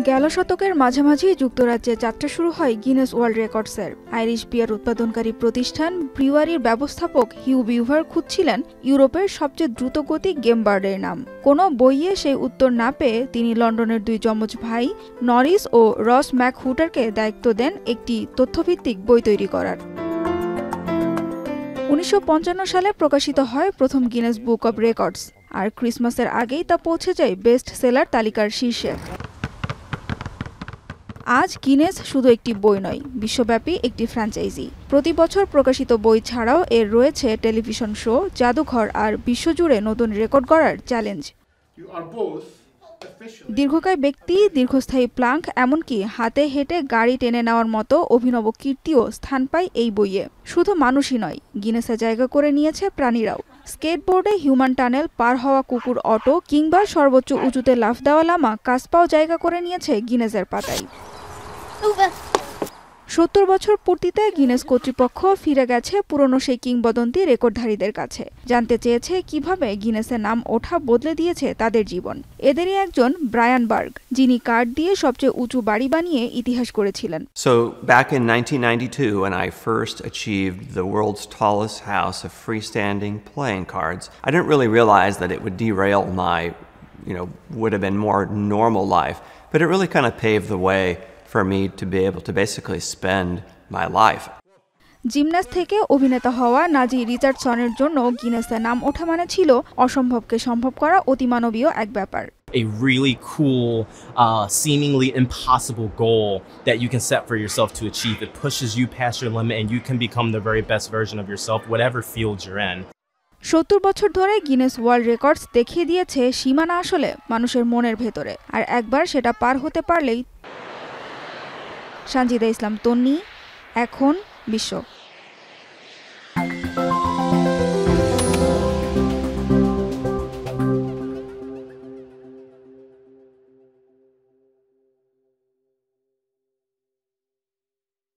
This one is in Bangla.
গেল শতকের মাঝামাঝি যুক্তরাজ্যে যাত্রা শুরু হয় গিনেস ওয়ার্ল্ড রেকর্ডসের। আইরিশ বিয়ার উৎপাদনকারী প্রতিষ্ঠান ব্রিউয়ারির ব্যবস্থাপক হিউ বিউভার খুঁজছিলেন ইউরোপের সবচেয়ে দ্রুতগতিক গেম বার্ডের নাম। কোনো বইয়ে সেই উত্তর না পেয়ে তিনি লন্ডনের দুই যমজ ভাই নরিস ও রস ম্যাকহুটারকে দায়িত্ব দেন একটি তথ্যভিত্তিক বই তৈরি করার। 1955 সালে প্রকাশিত হয় প্রথম গিনেস বুক অব রেকর্ডস, আর ক্রিসমাসের আগেই তা পৌঁছে যায় বেস্ট সেলার তালিকার শীর্ষে। আজ গিনেস শুধু একটি বই নয়, বিশ্বব্যাপী একটি ফ্র্যাঞ্চাইজি। প্রতি বছর প্রকাশিত বই ছাড়াও এর রয়েছে টেলিভিশন শো, জাদুঘর আর বিশ্বজুড়ে নতুন রেকর্ড গড়ার চ্যালেঞ্জ। দীর্ঘকায় ব্যক্তি, দীর্ঘস্থায়ী প্লাঙ্ক, এমনকি হাতে হেঁটে গাড়ি টেনে নেওয়ার মতো অভিনব কীর্তিও স্থান পায় এই বইয়ে। শুধু মানুষই নয়, গিনেসে জায়গা করে নিয়েছে প্রাণীরাও। স্কেটবোর্ডে হিউম্যান টানেল পার হওয়া কুকুর অটো কিংবা সর্বোচ্চ উঁচুতে লাফ দেওয়া লামা কাসপাও জায়গা করে নিয়েছে গিনেসের পাতায়। 70 বছর পূর্তিতে গিনেস কর্তৃপক্ষ ফিরে গেছে পুরনো সেই কিংবদন্তি রেকর্ডধারীদের কাছে। জানতে চেয়েছে কিভাবে গিনেসের নাম ওঠা বদলে দিয়েছে তাদের জীবন। এদেরই একজন ব্রায়ান বার্গ, যিনি কাঠ দিয়ে সবচেয়ে উঁচু বাড়ি বানিয়ে ইতিহাস করেছিলেন। So back in 1992 when I first achieved the world's tallest house of freestanding playing cards, I didn't really realize that it would derail my, would have been more normal life, but it really kind of paved the way for me to be able to basically spend my life. Gymnast থেকে অভিনেতা হওয়া নাজি রিচার্ডসনের জন্য গিনেসের নাম ওঠা মানে ছিল অসম্ভবকে সম্ভব করা অতিমানবীয় এক ব্যাপার। A really cool, seemingly impossible goal that you can set for yourself to achieve. It pushes you past your limit and you can become the very best version of yourself, whatever field you're in. 70 বছর ধরে গিনেস ওয়ার্ল্ড রেকর্ডস দেখিয়ে দিয়েছে সীমানা আসলে মানুষের মনের ভেতরে, আর একবার সেটা পার হতে পারলেই। সানজিদা ইসলাম তন্নি, এখন বিশ্ব।